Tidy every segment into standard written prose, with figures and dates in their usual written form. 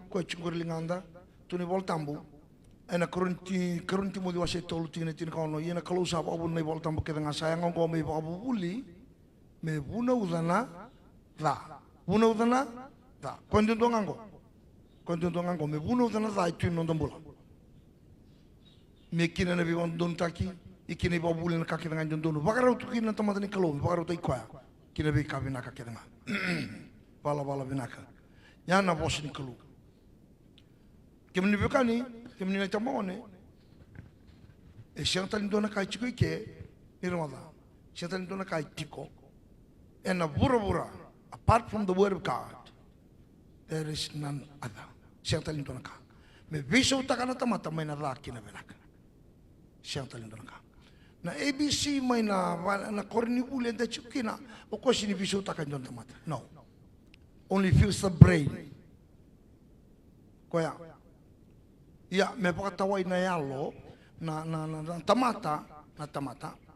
ko chungurlinganda tuni voltambu ena kerunti mo diwase tolu tine tine kono yena kalusa abu nei voltambu kedanga sayang ngo me abu buli me buna udana da kondundo ngango me buna udana da itu no ndambula me kina na biwan don taki ikini ba buli na kakidanga ndondo bagara utukina tamadani kalo bagara utai kwa kina be kabina kakidanga bala binaka yana bosni kalu kemni bekani kemni na tamone e shantal dona kai chiko ke irwada shantal dona kai tiko and a bura apart from the word of God there is none other shantal dona ka me viso takana tamata mai na raki na benaka shantal dona ka na ABC mai na korni ule da chukina o koshini viso takana dona tamata no only fills the brain koya ya me pakatawai na yalo na tamata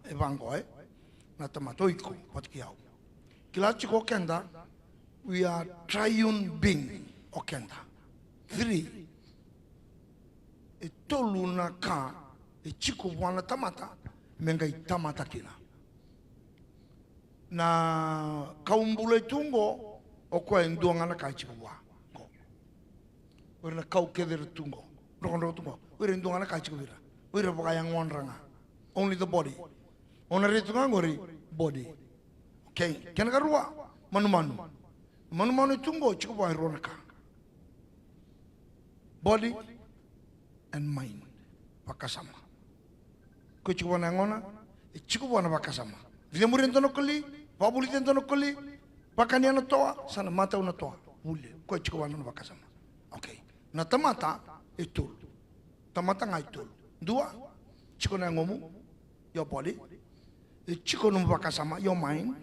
evangoe na tamata oiko patkiao kila chiko kenda we are triune being okenda 3 e tolu na ka e chiko wana tamata menga tamata kina na kaumbule tungo okwa nduanga na ka chiko wa ko ora kau kedere tungo rondo tungo ora nduanga na ka chiko vira ora boka yang onranga only the body ona ritunga ngori body okay kena karua manu tungo chiko wa ronaka body and mind pakasama ko chiko na ngona chiko wa na pakasama vile murin tono kali babuli tono kali pakania na toa sana mata una toa bule ko chiko wa na pakasama okay na tamata itu tamata ngai tu dua chiko na ngomu your body chiko no pakasama your mind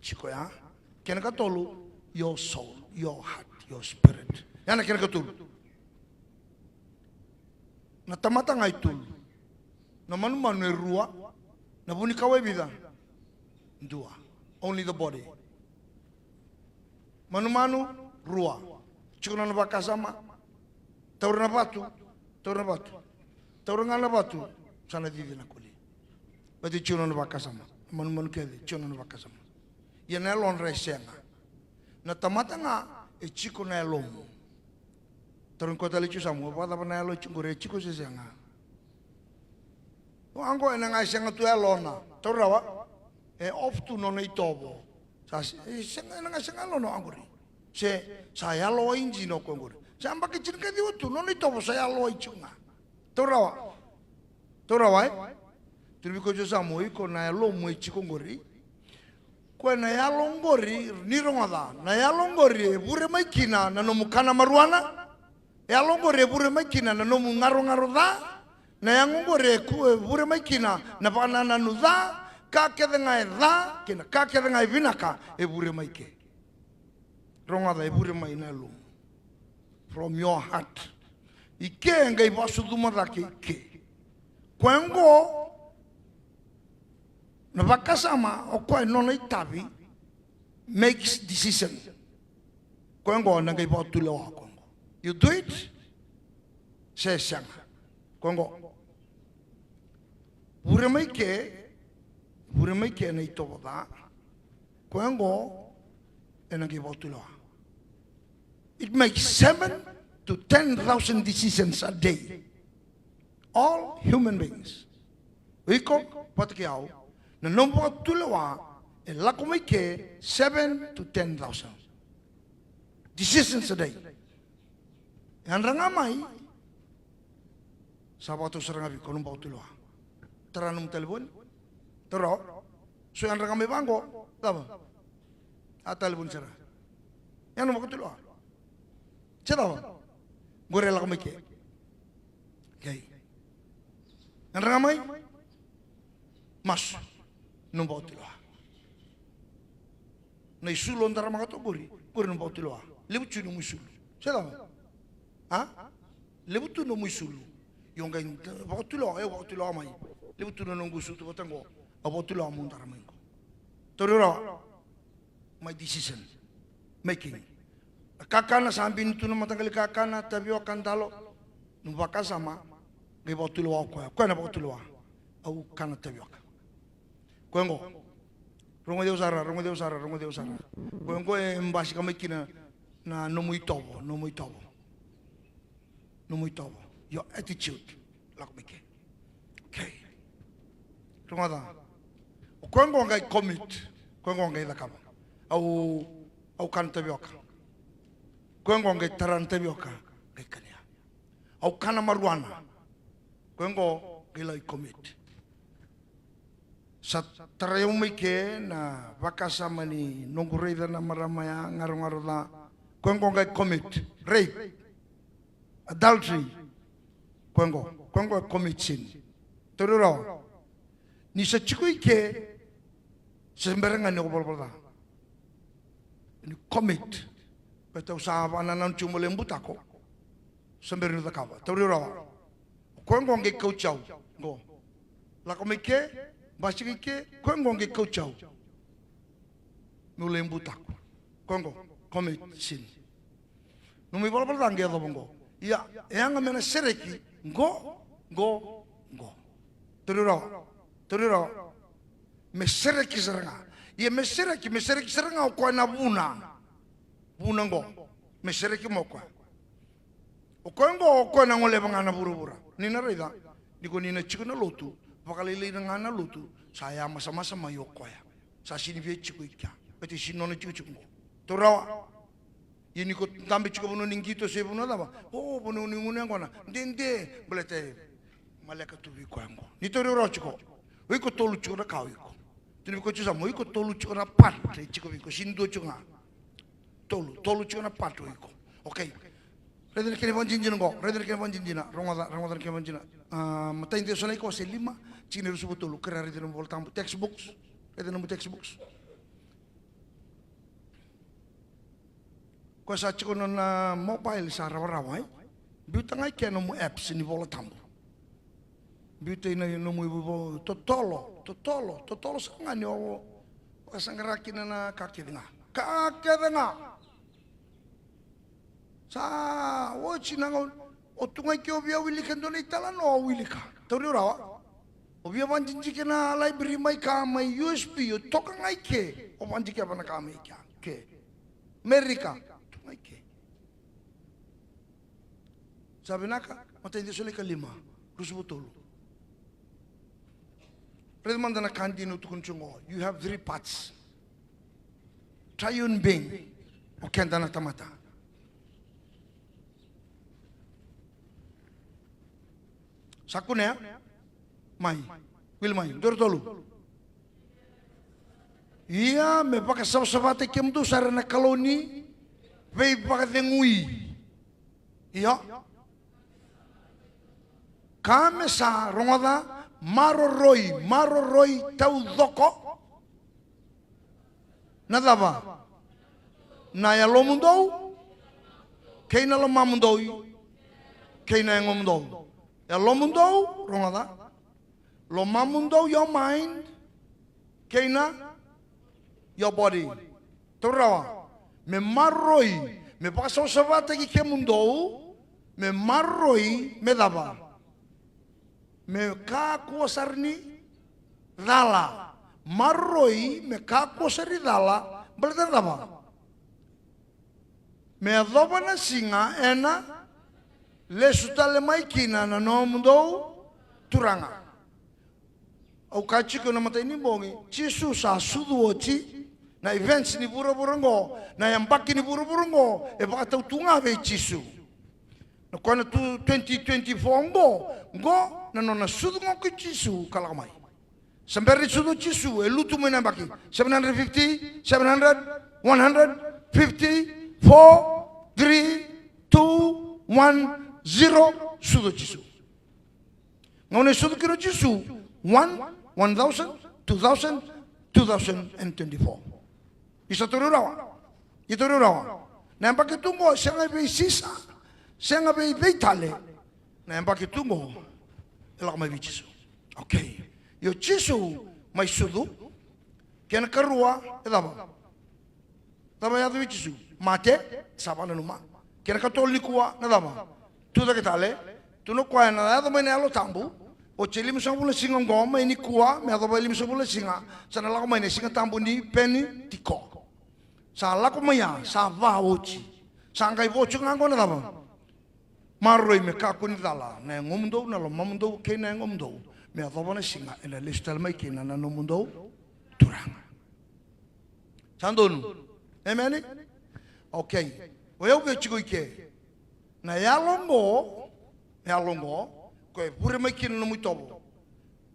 chiko ya kena ka tolu your soul your heart your spirit yana kena ka tolu na tamata ngai tu na manu rua na buni kawe vida dua only the body manu rua chiko na pakasama taurna batu taurna batu sana divina kuli bati chiko na pakasama manu kede chiko na pakasama yana lon resenga na tamata nga e chiko na lomu taurna kota lichu samu pada na lo chingore chiko sesenga ango ena nga senga tu elona taurawa e oftu no nei tobo sas senga nga senga lono angori se saya lo inji no kongori samba ke chirka di utu no nei tobo saya lo ichunga taurawa turbi ko josa moi ko na lo moi chikongori ko na ya longori ni ronga na ya longori bure mai kina na no mukana maruana ya longori bure mai kina na no ngaro da na ya ngongori ku bure mai kina na bana na nuza ka kedenga da kina ka kedenga vinaka e bure mai ke ronga da e bure mai na lo from your heart ike ngai basu duma da ke kwengo na vakasama okwa nona itabi makes decision kwengo na ngai botule wa kongo you do it se sanga kwengo bure mai ke na itoba kwengo na ngai botule wa it makes 7 to 10,000 decisions a day all human beings wiko patkiao na nombo tulewa e lakomai ke 7 to 10,000 decisions a day yan rangamai sabato serangabi ko nombo tulewa taranum telepon tero so yan rangamai bango tama atalbun sera yan nombo tulewa cerawa gore lakomai ke okay yan rangamai mas non bottiloa nei sulo andare magato gori non bottiloa le bucci non musulu se la le buttu non musulu yonga bottiloa e bottiloa mai le buttu non gusuto botango a bottiloa mundara mengo torero my decision making Kakana sambi nitu na matangali kakana tabio kantalo. Nubaka sama. Ngai botulua kwa. Kwa na botulua. Au kana tabio. Kwengo. Rongo de usara. Kwengo mbasi kama ikina na no muy tobo. Your attitude. Lakmike. Okay. Rongo da. Kwengo ngai commit. Kwengo ngai lakama. Au kana tabio. Kwengo ngai tarante bioka ngai kania. Au kana maruana. Kwengo ngai lai commit. Sa tarayumi ke na vakasama ni nongureda na maramaya ngaro da. Kwengo ngai commit. Rape. Adultery. Kwengo commit sin. Toruro. Ni sa chikui ke semberengan ni obolbola. Ni commit. Peta usava na nan chumole mbutako. Semberi da kava. Taurira. Kwengo nge coachau. Go. La komike basike kwengo nge coachau. Nule mbutako. Kwengo commit sin. Numi bola dange da bongo. Ya, yanga mena sereki go. Taurira. Me sereki seranga. Ye me sereki seranga ko na buna. Bunango, mesereki mokwa. Okongo na ngole bangana burubura. Nina rida, niko nina chikuna lotu, pakalili ngana lotu, saya masa-masa mayokoya. Sa sini vie chiku ikya, peti sinono chiku. Torawa, ini ko tambi chiku buno ningito se buno daba. Oh, buno ningune ngona. Ndende, bolete maleka tu viko yango. Nitori ro chiku. Wiko tolu chiku na kawiko. Tini ko chusa mo wiko tolu chiku na pat, chiku viko sindo chiku nga. Tolu chuna patu iko. Okay. Redel kene vanjinjina go. Ramadan kene vanjina. Mata inte sona iko se 5 chine rusu tolu kera redel mo voltam textbooks. Redel mo textbooks. Ko sa chiko na mobile sa rawa. Biuta ngai kene mo apps ni voltam. Biuta ina no mo totolo sangani o sangarakina na kakedinga. Sa wochi nango otunga ki obia wilika ndona itala no wilika. Tauri rawa. Obia vanjinji kena library mai ka mai USB o toka ngai ke. O vanjiki apa na ka mai kya. Ke. Amerika. Tungai ke. Sabi naka mata hindi suli ka 5. Rusubutolo. Redmanda na kandi no tukun chungo. You have 3 parts. Triune being. O kenda na tamata. Sakune mai, wil mai, dortolu. Iya, me pakai sabate kem tu sarana kaloni, vei pakai dengui. Iya, kame sa rongoda maroroi tau doko. Nadava, naya lomundou, keina lomamundoi, keina ngomundou. Ya lo mundo, rongoda. Lo mamundo, your mind. Keina, your body. Torawa. Me marroi. Me paso sabate ki ke mundo. Me marroi, me daba. Me ka kuasarni dala. Marroi, me ka kuasari dala. Berarti daba. Me adoba na singa, ena. Le sutale maikina na nomundo turanga. Au kachiko na mata ini bongi. Chisu sa sudu ochi. Na events ni buru-burungo. Na yambaki ni buru-burungo. E baka tau tunga ve chisu. Na kwa na 2024 ngo. Na nona sudu ngoki chisu kalakamai. Samberi sudu chisu. E lutu mo baki. 750, 700, 150, 4, 3, 2, 1, 0 sudo chisu. Ngone sudo kiro chisu 1, 1000, 2000, 2024. Isa tururawa. Itururawa. Na mpaki tungo senga bei sisa. Senga bei veitale. Na mpaki tungo elak mai chisu. Okay. Yo chisu mai sudu. Kena karua edaba. Tama ya tu bisu. Mate sabana numa. Kena katol ni kuwa na dama. Tu da ketale. Tu no kuwa na ya tama ni alo tambu. O cheli misabula singa ngoma ini kuwa. Me ato bali misabula singa. Sana lako maine singa tambu ni peni tiko. Sa lako maya sa va ochi. Sa ngai vochu ngango na dama. Maroi me kakuni dala. Na ngomdo na lo mamundo ke na ngomdo. Me ato bana singa. Ena listal mai ke na no mundo turanga. Sandonu. Amen. Okay. Oyo be chigo ike. Na yalongo ko pure mai kin no mutobo.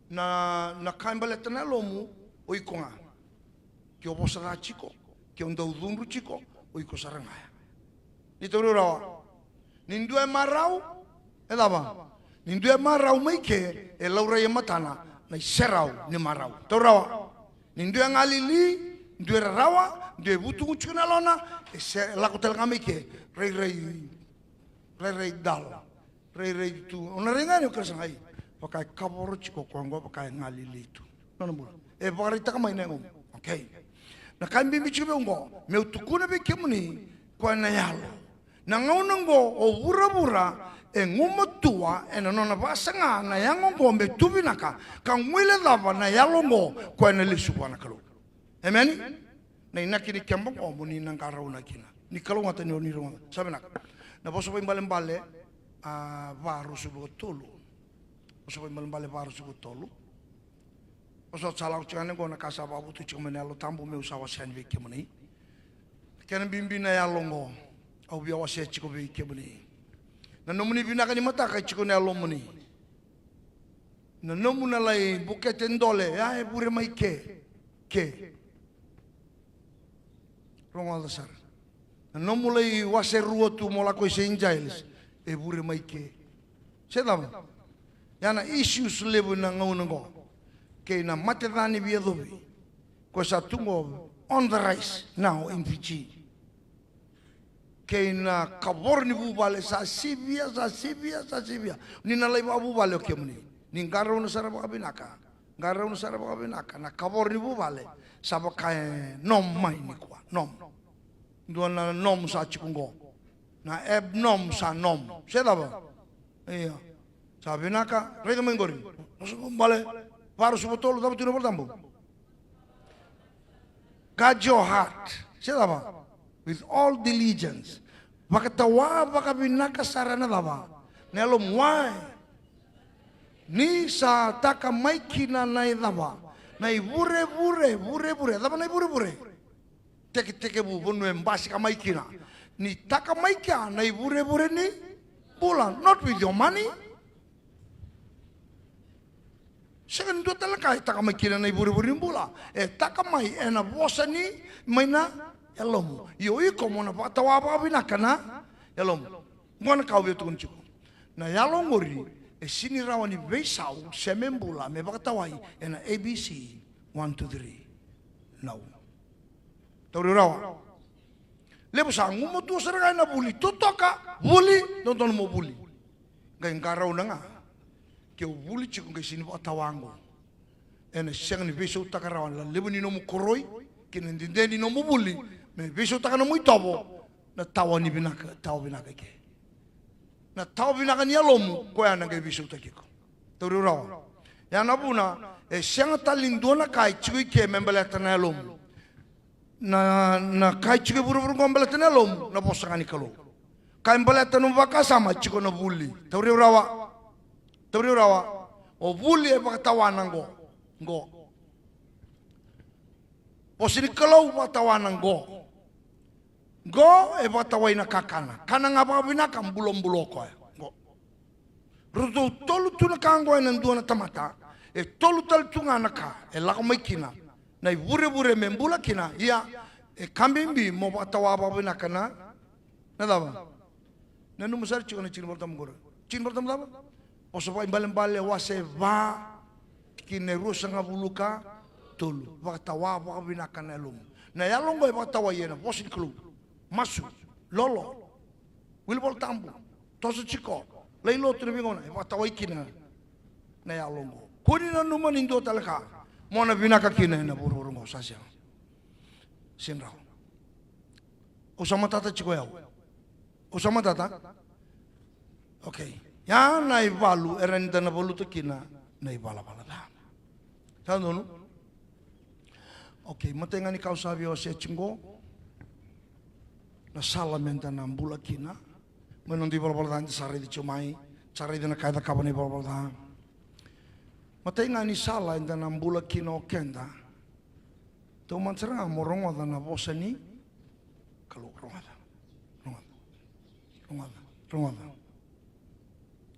Na kaimbale tana lomu oikonga. Ki obosara chico, ki ondo dunru chico, oiko saranga. Ni toru rawa. Nindue marau edaba. Nindue marau mai ke e laura ye matana na serau ni marau. Toru rawa. Nindue ngalili, ndue rawa de butu chuna lona se la kotel ngami ke rei dal rei tu ona renga ni kersa ngai pakai kaboro chiko kongo pakai ngali litu nona mula e pakari taka mai nengo okay na kambi bichu bengo meu tukuna be kemuni kwa na yalo na ngaunango o bura e ngumotua e nona basanga na yango ngombe tubinaka kangwile lava na yalo ngo kwa na lisu kwa na kalo amen. Na inaki ni kembang o muni nang karau na kina. Ni kalau ngata ni oni ronga. Sabe nak. Na boso pa imbale varu subo tolu. Boso pa imbale varu subo tolu. Boso salau chane go na kasa babu tu chikome nalo tambu me usawa sen ve kemuni. Kena bimbi na ya longo. Au bia wase chiko ve kemuni. Na nomuni bina kani mata kai chiko na lo muni. Na nomuna lai bukete ndole ya e bure mai ke. Rongal dasar. No mulai wase rua tu mola ko senjailes e bure mai ke. Sedam. Yana issues lebu na ngaunango. Ke na matedani bia dobi. Ko sa tungo on the rise now in Fiji. Ke na kaborni bu bale sa sibia. Ni na lai bu bale ke muni. Ni ngaro na sara ba binaka. Na kaborni bu bale. Sabakai nom mai ni kwa nom duana nom sa chikungo na eb nom sa nom sedaba iya sabinaka rega mengori bale paru subotolo dapat tino pertambu guard your heart sedaba with all diligence bakatawa bakabinaka sarana daba nelo mwai ni sa taka maikina na daba nai bure. Daba nai bure. Teke bu bonu embasi kamai kina. Ni taka maika nai bure ni bulan. Not with your money. Second do talakai taka mai kina nai bure ni bula. Taka mai ena bosa ni maina elomu. Yo iko mona patawa pa binakana elomu. Ngona kau betu kunchiko. Na yalongori. E sini rawani besau semembula me bakatawai ena ABC 1 2 3 now tauri rawa lebu sangu mo tu serga na buli totoka buli nonton mo buli ngai ngarau nanga ke buli chiku ngai sini batawango ena seng ni besau takarawan la lebu ni no mo koroi kinen dindeni no mo buli me besau takana mo itobo na tawani binaka ke na tau binaka ni alomu ko ya nangai bisu takiko tauri rawa ya nabuna e senga talindona kai chigui ke membele tana alomu na kai chigui buru ngombele tana alomu na posangani kalo kai mbele tanu baka sama chigo na buli tauri rawa o buli e bakatawana ngo posini kalau bakatawana ngo e batawai na kakana. Kana ngapa binaka bulom ko. Go. Ruto tolu tuna kango ena ndua na tamata. E tolu tal tunga naka. E lako mai kina. Na bure membula kina. Ia e kambimbi mo batawa binaka na. Na daba. Na numusar chiko na chin bortam gora. Chin bortam daba. Oso pa imbale wase va kine rusanga buluka tolu. Batawa binaka na lumu. Na yalongo e batawa yena posin club. Masu, lolo, wilbol tambu, tosu chiko, leilo tribingona, watawa ikina na yalongo. Kuni na numa nindo talaka, mona binaka kina na burungo sasya. Sinrao. Usama tata chiko yau. Usama tata. Okay. Ya na ivalu erenda na voluto kina na ivala vala da. Tahu nu? Okay, matengani kau sabi o se chingo. Na salamenta na mbula kina. Menondi vala vala da sari di chumai. Sari di na kaida kabani vala vala da. Matengani sala enda na mbula kina o kenda. Tau mancerang morongo da na bosani. Kalau rongada.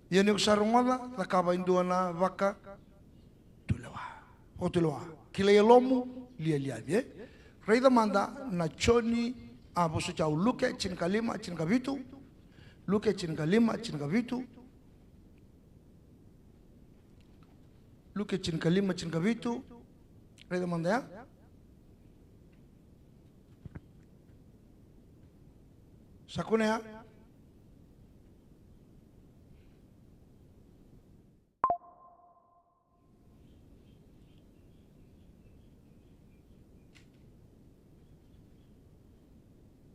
Ia ni usa rongada, la kaba indua na vaka tulewa. O tulewa. Kila ia lomu, lia. Reida manda na choni boso chau luke, chinka lima, chinka vitu. Luke, chinka lima, chinka vitu. Luke, chinka lima, chinka vitu. Reida manda ya. Sakuna ya.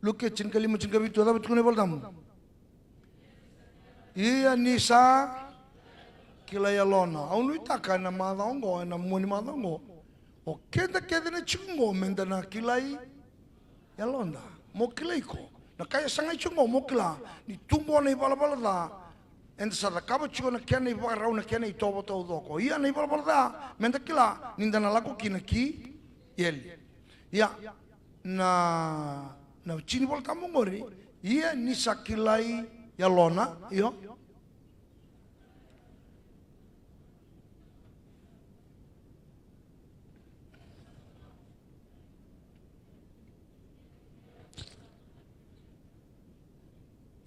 Luke chinka lima chinka vitu ada betul ni boltam. Iya nisa kila ya lona. Aunu itaka na madongo na muni madongo. O keda na chungo menda na kilai ya londa. Mo kilai ko. Na kaya sangai chungo mo kila ni tumbo na bala da. En sa da kaba chungo na kena iba rau na kena itobo tau doko. Iya na bala da menda kila ninda na laku kina ki yeli. Iya na chini bol tamu ngori ia ni sakilai ya lona iyo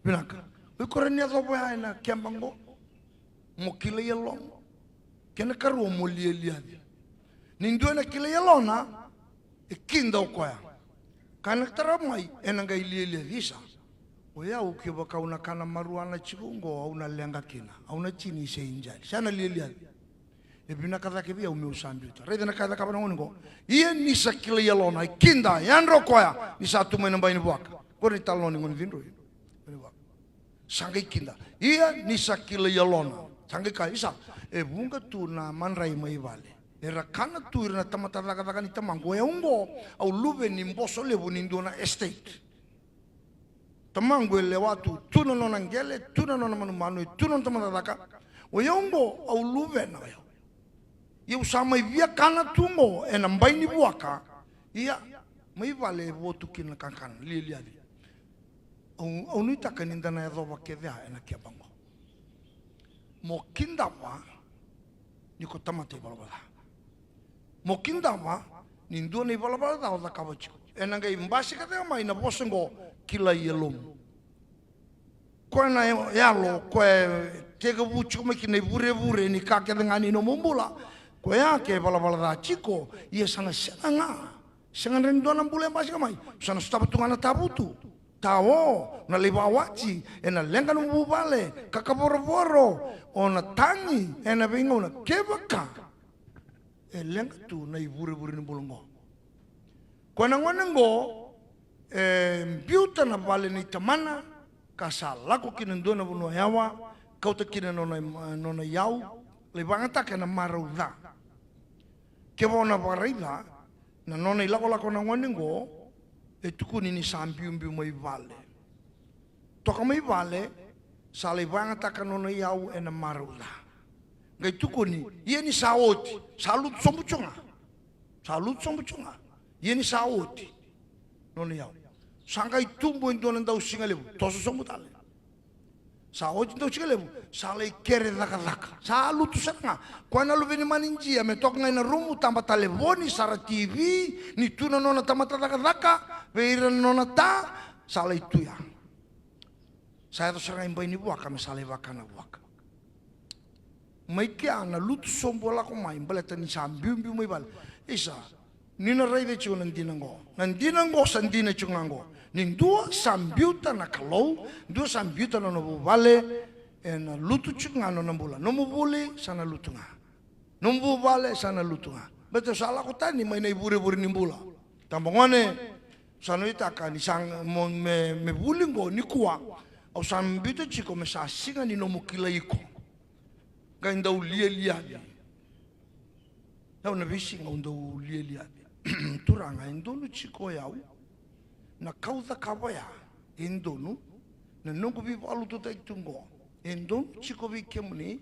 binaka ukorenya zobo ya na kiambango mokilai ya lona kena karu molia nindu na kilai ya lona ikinda ukoya kana taramai enanga iliele visa oya ukiwa kauna kana maruana chirungo au na lenga kina au na chini se injali sana liele ebina kadha kibia umeusambuta rede na kadha kabana ngo iye ni sakile yalona kinda yanro koya ni satu mena baini buaka koni taloni ngoni vinro sangai kinda iye ni sakile yalona sangai ka isa bunga tu na manrai mai vale era kana tu na tamata daga ni tamango ya ungo au lube ni mboso lebu ni ndona estate tamango le watu tuno no ngele tuno no manu tuno tamata daga o yongo au lube na yo ia usama via kana tungo ena mbaini buaka ia mai vale votu kina kankan lilia au nuita kaninda na yazo wakevea ena kiabango mo kindawa niko tamate balabala Mokindawa nindu ni balabala da oda kabachi enanga imbasi kate mai na bosengo kila yelom ko na yalo ko tega buchu me kine bure ni ka ke ngani no mumbula ko ya ke balabala da chiko ia sana sanga rendo na mbule mbasi kamai sana stapa tungana tabutu tawo na libawachi ena lenga no bubale kakaboro ona tangi ena bingo na kebaka lenga tu na ibure ni bulungo kona ngwana ngo mbiuta na vale ni tamana kasala ko kinendona buno yawa kauta kinenona yau le bangata kana maruda ke bona barida na nona ilako la kona ngwana ngo etukuni ni sambiumbi mai vale toka mai vale sale bangata kana yau ena maruda ngai tukuni ia ni saoti salut sombuchunga ia ni saoti noni yau sangai tumbo indona ndau singalebu toso sombutale saoti ndau singalebu sale kere daka salut sanga kwana lu veni maninjia me tok ngai na rumu tamba telefoni sara TV ni tuna nona tamata daka veira nona ta sale itu ya saya to sangai mbai ni buaka me sale wakana buaka mai kia na lutu sombola ko mai baleta ni sambiumbi mai bal isa nina raide chu nandinango sandina chungango nin dua sambiuta na kalau dua sambiuta no vale en lutu chungano na bula no mubuli sana lutunga no vale sana lutunga beto sala ko tani mai nei bure ni bula tambongone Sano itaka ni sang me bulingo ni kuwa. Au san bito chiko me sa singa ni nomu kila iko. Gainda ulia. Tau na visi nga unda ulia. Turanga indonu chiko yau. Na kauda kabaya indonu. Na nungu vivo alu tuta itungo. Indonu chiko vi kemuni.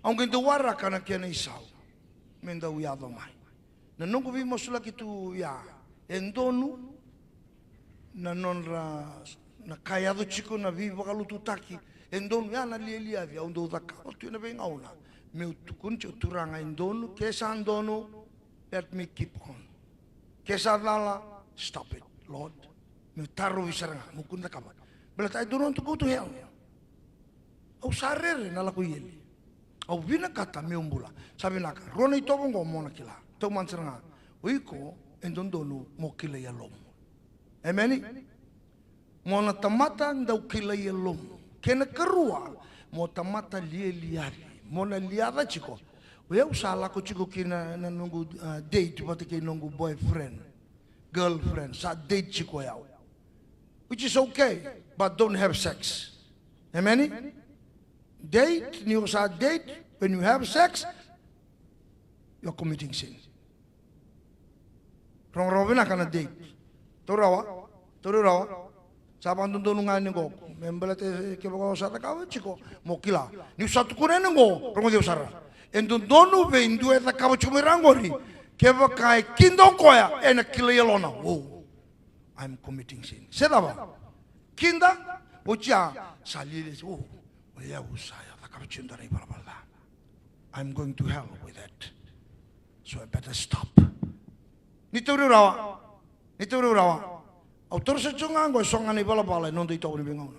Aunque ndo waraka na kena isau. Menda uyado mai. Na nungu vi masula kitu ya. Indonu. Na nonra. Na kayado chiko na vivo alu tutaki. Indonu ya na lilia via. Undo udaka. Otu na venga una. Meu tukun cho turanga indonu. Kesa indonu. Let me keep on. Kesa lala. Stop it, Lord. Meu taru visaranga. Mukunda kama. But I don't want to go to hell. Au sarere na laku yeli. Au vina kata meu mbula. Sabi naka. Rona itobo ngo mona kila. Tau mansaranga. Uiko endondonu mo kila yalom. Amen? Mona tamata ndau kila yalom. Kena kerua. Mo tamata liari. Mona liada chiko. Uya usala ko chiko kina na nungu date. Pati kina nungu boyfriend. Girlfriend. Sa date chiko yao. Which is okay. But don't have sex. Amen? Date. You sa date. When you have sex. You're committing sin. Rong rawin akan na date. Turawa. Sabang tuntunungan ko. Membalate kebako sa takaw chiko. Mokila. Ni satu kunen ngo. Rong dio sara. Endo donu ve indu eta kaw chumirangori. Kebakai kindong koya ena kilayalona. Whoa. I'm committing sin. Sedaba. Kinda bocha saliles. Oh. Oya usaya takabchundari balabala. I'm going to hell with that. So I better stop. Nituru rawa. Autor sa chunga ngo songani balabala non dito ni bingaw.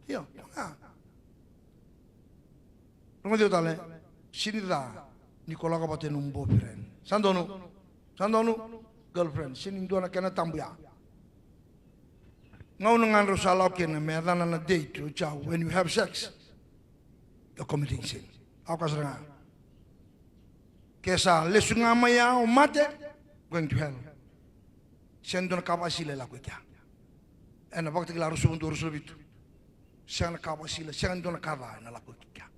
Yo. Rong dio tale. Sinida Nicola kapate nung boyfriend. Sandonu girlfriend. Sinindu na kena tambuya. Ngaw nang rosala kena medana na date when you have sex. You're committing sin. Ako kasaranga. Kesa lesunga maya o mate going to hell. Sendo na kapasila la kwekya. Ena bakit kila rusun bitu. Siya na kapasila, siya na kava na la kwekya.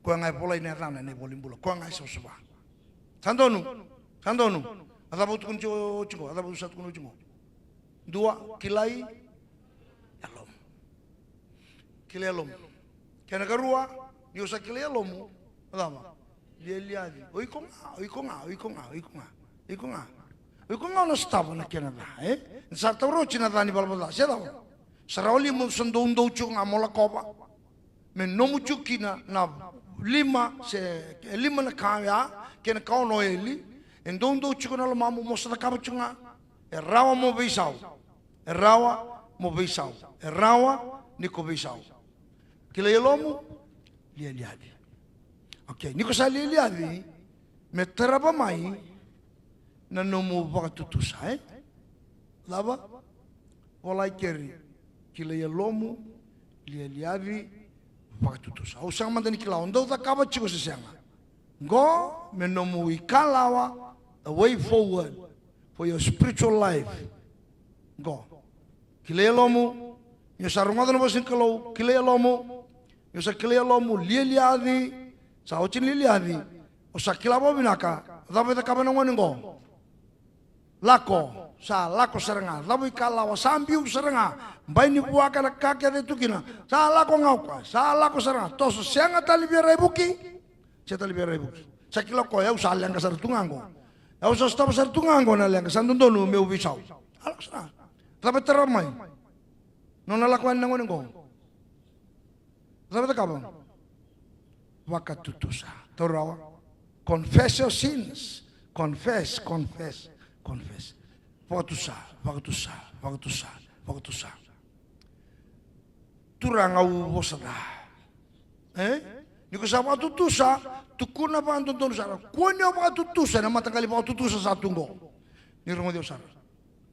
Kung ngay pulay na tana na bolimbula. Kung ngay sosuba. Sandonu. Adabu tukun chiko. Adabu sat kuno chiko. Dua kilai yalom. Kena karua yosa kilai yalomu. Adama. Liali. Oikonga no stava na kena da. Sa tawro china da ni balbala. Seda. Sarawli mo sandou chunga mola kopa. Men nomu chukina na lima na kaya kena kau no eli endondo chukuna lo mamu mo sa kaba chunga erawa mo beisau erawa niko beisau kila yelomu lialiadi. Okay, niko sa lialiadi me teraba mai na nomu vakatutusa lava wala keri kila yelomu lialiadi vakatutusa. O sang mandani kila ondo da kaba chiko se sanga. Go me nomu ikalawa a way forward for your spiritual life. Go. Kilelomu, yo sarunga no bosin kalo, kilelomu, yo sa kilelomu lieliadi, sa ochin lieliadi, o sa kilabo binaka, dapat kaba nang waningo. Lako, sa lako seranga, dapat kalawa sambiu seranga, bai ni buaka na kake de tukina, sa lako ngauka, sa lako seranga, toso sianga talibira ibuki, sa talibira ibuki. Sa kilako ya usah yang kasar tungango. Ya usah stop kasar tungango na yang kasar tundonu meu bisau. Alasna. Tapi teramai. Nona lakuan nang ngo. Sabe takabang. Wakatutusa. Torawa. Confess your sins. Confess. Wakatusa. Turangau bosada. Niko sa wakatutusa. Tukuna pa ang tuntun sa kunya pa tutusa na matagali pa tutusa sa tunggo. Ni rumo Dios sara.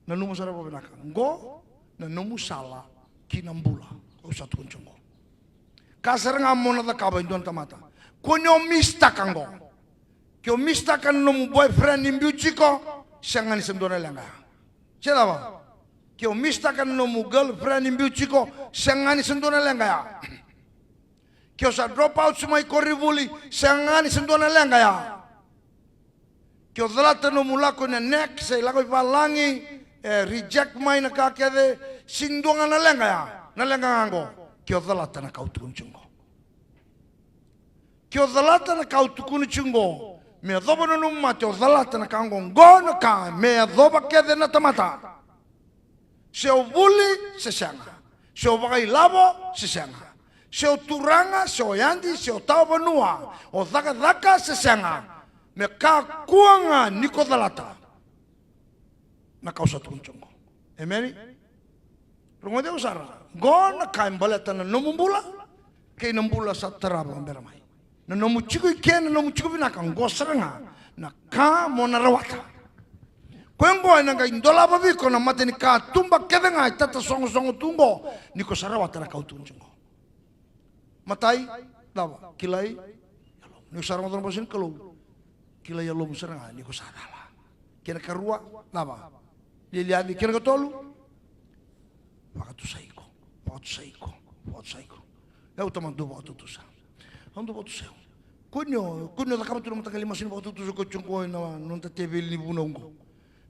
Nanumo sara pa binaka. Go nanumo sala kinambula ko sa tunchongo. Kasar nga mo na takaba indon tamata. Kunyo mista kango. Kyo mista kan num boyfriend imbiuchiko siang ni sendona lenga. Siapa ba? Kyo mista kan no mu girlfriend imbiu chiko siang ni sendona lenga ya. Kyo sa drop out sumai koribuli siang ni sendona lenga ya. Kyo zalata no mulako na next say lako ipalangi reject mai na kakede sindonga na lenga ya. Na lenga ngango. Kyo zalata na kautukun chungo. Kyo zalata na kautukun chungo. Me adoba no numa te o zalata na kango ngono ka me adoba kede na tamata. Se o vuli se sanga. Se o vakai lavo se sanga. Se o turanga, se o yandi, se o tau vanua. O dhaka dhaka se sanga. Me ka kuanga niko zalata. Na kausa tukunchongo. Amen? Rungo de usara. Ngono ka imbalata na numumbula. Kei nambula sa taraba ambera mai. Na nomu chiku ike na nomu chiku binaka ngosaranga na ka mona rawata. Kwengo ay nanga indola babiko na mate ni ka tumba kedenga itata songo tungo niko sarawata na kautunjungo. Matai dawa kilai niko sarawata na basin kalau kilai yalom saranga niko sadala. Kena karua dawa liliadi kena katolu wakatu saiko. Eu tamando wakatu tusa. Ando waktu seu. Kunyo da kama tu mata kalima sini waktu tu suko chungko na nunta tebel ni bunongo.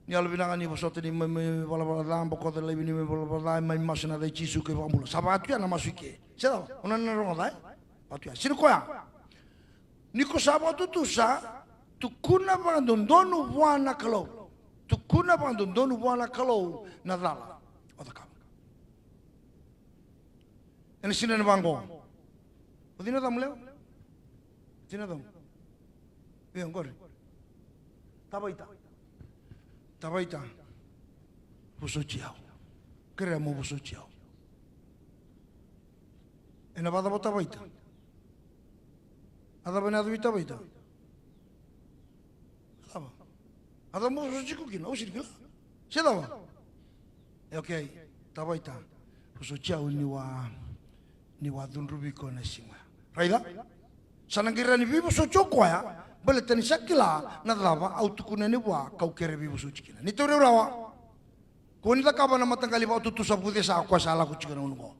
Ni albinanga ni bosote ni bala lambo ko de lebi ni bala mai masina de chisu ke bambulo. Sabatu ya na masuke. Seda ona na rongo dai. Patu ya sini koya. Niko sabatu tu sa tu kuna bandondonu buana kalau. Tu kuna bandondonu buana kalau na dala. Oda kama. Ene sini na bango. Odina damleo. Sino dong? Bien, corre. Tabaita. Buso chiao. Queremos buso chiao. En la bada tabaita. Ada benado tabaita. Ada buso chico kina, o sirkila. Se daba. Okay, tabaita. Buso chiao ni wa dun rubiko na sima. Raida? Sanangira ni vivo so choko ya bale tani sakila na lava autukuna ni wa kau kere vivo so chikina ni tore rawa ko ni takaba na matangali ba tutu sa pude sa kwa sala ku chikana ungo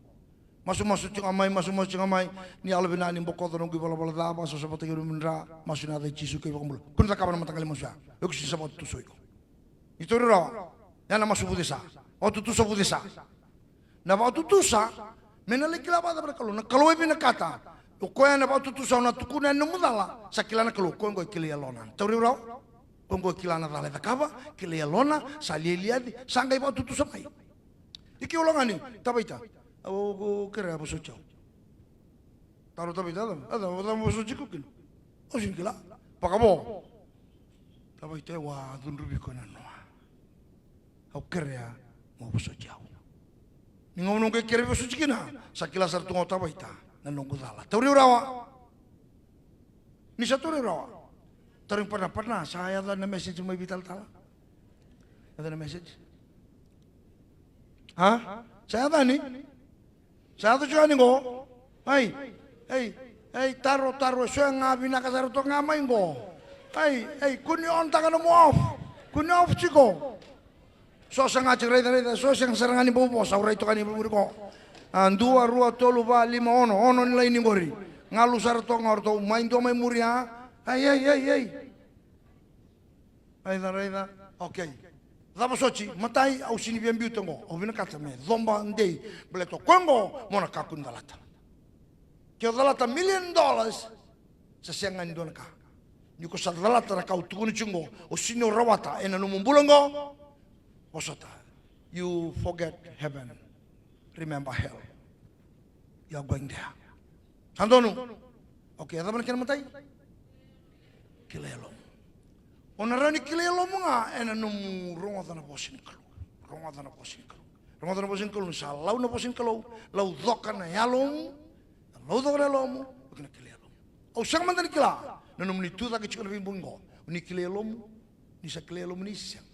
masu chingamai ni albina ni boko dono gi bala bala da ba so sa patagiro minra masu na de chisu ke bamul ko ni takaba na matangali masya yo ku sa tutu so iko ni tore rawa ya na masu pude sa o tutu sa pude sa na ba tutu sa menale kila ba da brakalo na kalo e na kata. O koe na bautu tu sauna tukuna no mudala sa kilana kalu koe ngoi kilia lona tauri rau koe ngoi kilana dale takava kilia lona sa lieliadi sangai bautu tu samai iki ulangani tabaita o kere abu sochau taru tabaita ada mo sochiku kin o singila pakabo tabaita wa dunrubi kona noa o kere mo sochau ningo nungke kere bo sochikina sa kilasar tungo tabaita nanonggo dala. Tauri rawa. Ni sa tauri rawa. Taring pernah saya ada na message mo vital tala. Ada na message? Ha? Saya ada ni. Saya ada juga ni go. Hey, taro so nga binakasaro to nga may go. Hey, kuni on taka mo off. Kuni off chiko. So sa nga chireta so sang sarangani bobo sa ura ito kani bumuri ko. Andua rua tolu ba lima ono nilai ni gori ngalu sarto ngorto main do mai muria ai raida okay dama sochi matai au sini bien biutongo o vina kata me zomba ndei bleto kongo mona kakundalata ke dalata $1 million sa siangan donaka niko sa dalata na kau tukuni chungo o sino rawata ena no mumbulongo osota you forget heaven. Remember hell. You are going there. Andonu. Okay, ada mana kena matai? Kilelom. Onarani kilelom nga ena num ronga na posin kalu. Ronga na posin kalu sa lau na posin kalu, lau doka na yalom, lau doka na lomo, kena kilelom. O sang mandan kila. Nanum ni tu tak chikon bimbungo. Ni kilelom, ni sa kilelom ni siang.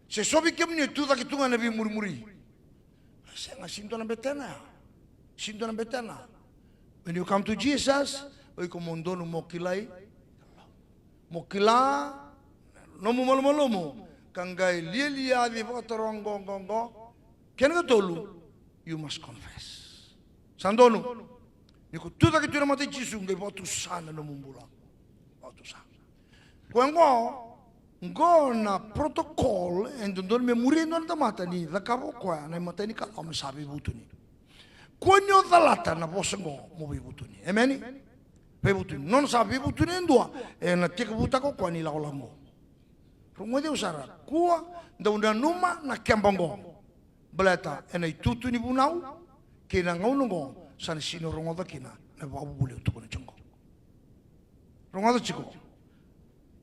Se sobi kem ni tu tak tunga na bimuri. Saya sinto na betana. When you come to Jesus, oi komondo no mokilai. Mokila nomu malumo kangai lilia di votorong gongongo kenga tolu you must confess sandonu niko tuta ke tuna mate jisu ngai votu sana no mumbula votu sana ngo na protocol endondon me muri non da mata ni da kabo kwa na mata ni ka om sabi butuni konyo dalata na bosengo mo bi butuni emeni pe butuni non sabi butuni ndua e na tika buta ko kwa ni la olango rungo de usara kwa da unda numa na kembongo belata ena tutu ni bunau ke na ngaungo san sino rungo da kina na babu bule to kono chongo rungo da chiko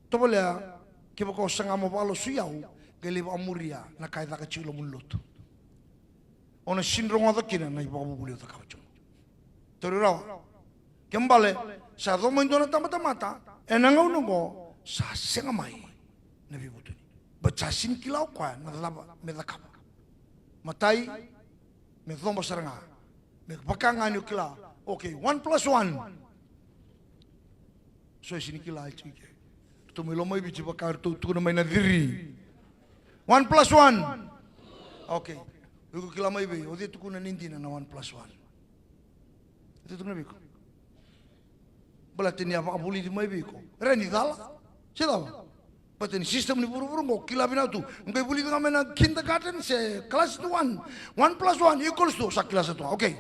to bolea ke bako sanga mo balo suyau ke le amuria na kai da kachilo mulut ona sinrongo da kina na babu bule to kacho torira kembale sa do mo indona tamata mata enanga unongo sa senga mai na bibutuni baca sin kilau kwa na laba me da kapa matai me zomba saranga me bakanga ni kila okay 1 + 1 so sin kila chike tu me lo mai bici bakar tu na mai na diri 1 + 1 okay eu kila mai be odi tu kuna nindina na 1 + 1 itu tu na biko belatini apa abuli di mai biko reni dala sedaba Pateni sistem ni buru-buru ngo kila bina tu ngai buli dengan mena kindergarten se kelas 1 1 + 1 equals to sa kelas 1 okay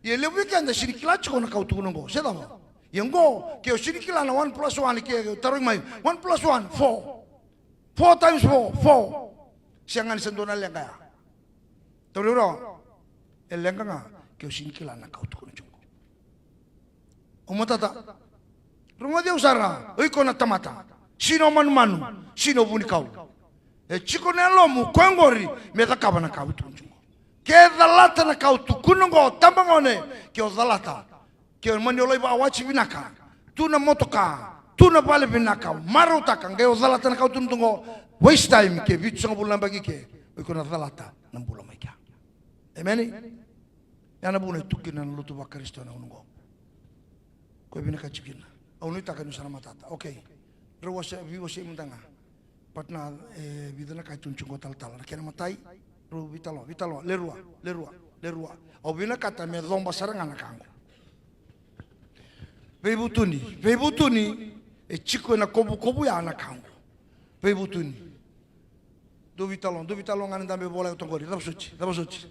ye lebih kan da sini kelas ko na kau tu ngo sedaba yengo ke sini kila na 1 + 1 ke taruh mai 1 + 1 4 4 times 4 4 siangan sendona lenga taruh ro lenga nga ke sini kila na kau tu ngo umata rungo dia usara oi ko na tamata sino manu sino bunikau e chiko nelo mu kwengori me da kabana kau tunjungo ke dalata na kau tu kunungo tambangone ke dalata ke manyo ba wachi binaka tu na motoka tu na bale binaka maruta kan ke dalata na kau tunjungo waste time ke bitu sang bulan bagi ke ko na dalata na bulan mai ka emeni yana bune tukina na lutu ba kristo na ungo ko binaka chikina aunita kan sana matata okay Rawasa viwasa imtanga patna bidana kai tunchungo tal kena matai ru vitalo lerua obina kata me zomba saranga kango vebutuni e chiko na kobu ya na kango vebutuni do vitalo ngana ndambe bola utongori dabasochi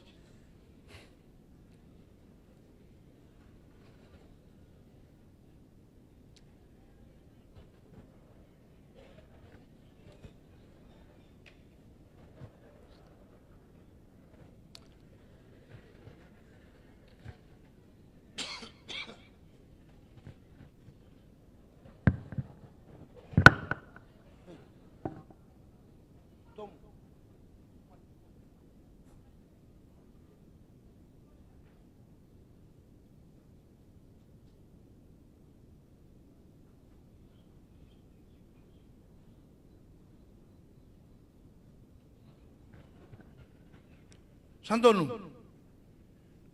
Sandonu,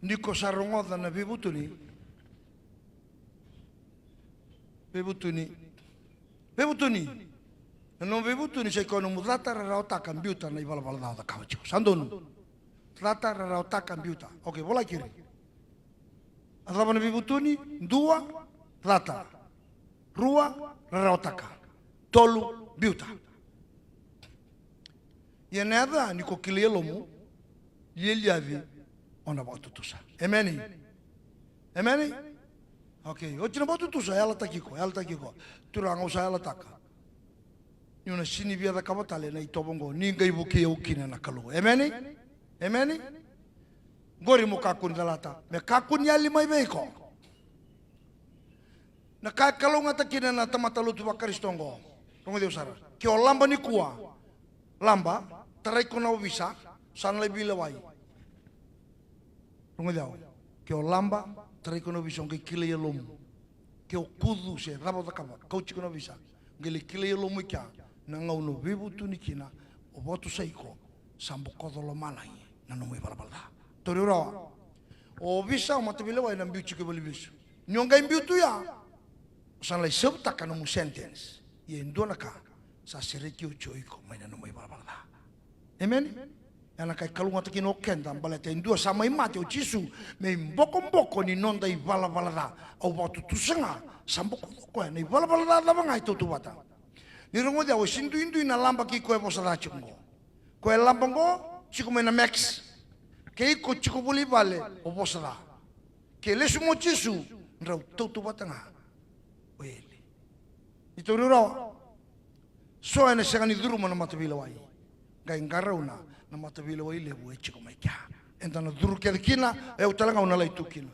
niko sarongoda na bebutuni, non bebutuni se kono mudata rauta kambiuta na ibala bala da kawacho. Sandonu, rata rauta kambiuta. Okay, bola kiri. Asaba na bebutuni, dua rata, rua rautaka, tolu biuta. Yenada niko kilielomu. Yeliavi ona batutusa. Emeni. Okay, hoje não batutusa, ela tá aqui. Turanga usa ela taka. Yuna sini via da kabatale na itobongo ningai buki ukina na kalu. Emeni. Gori mo kakun dalata. Me kakun yali mai beiko. Na kakalo ngata kina na tamatalu tu bakaristongo. Tongo Deus sara. Ke o lamba ni kua. Lamba tarai kona ubisa. San lebih lewai. Rungo jauh. Que o lamba trai kono bisa ngai kile yelom. Que o kudu se rabo da kaba. Kau chikono bisa. Ngai kile yelom ikia. Na ngau no vivu tunikina. O botu seiko. Sambo kodolo malai. Na no mai balabala. Tori ora. O bisa o matabi lewai na mbiu chike bali bisu. Nyongai mbiu tu ya. San lai sebutaka no mu sentence. Ye ndona ka. sa sereki o joiko mai na mai bala bala. Amen. Ana kai kalunga taki no kenda bala te ndua sa mai mate o Jisu me mboko ni nonda I bala bala da au watu tusanga sa mboko ko ni bala bala da lava ngai to wata. Ni rongo dia o sindu indu ina lamba ki ko e mo sa chungo. Ko e lamba ngo chiku me na max. Ke ko chiku buli bale o bosa. Ke lesu mo Jisu ndrau to wata nga. Oele. Ito rura. So ene sanga ni duru mana matavila wai. Gai ngarauna na matavila wai le bue chiku mai kia. Enta na duru kia kina e utalanga una lai tukina.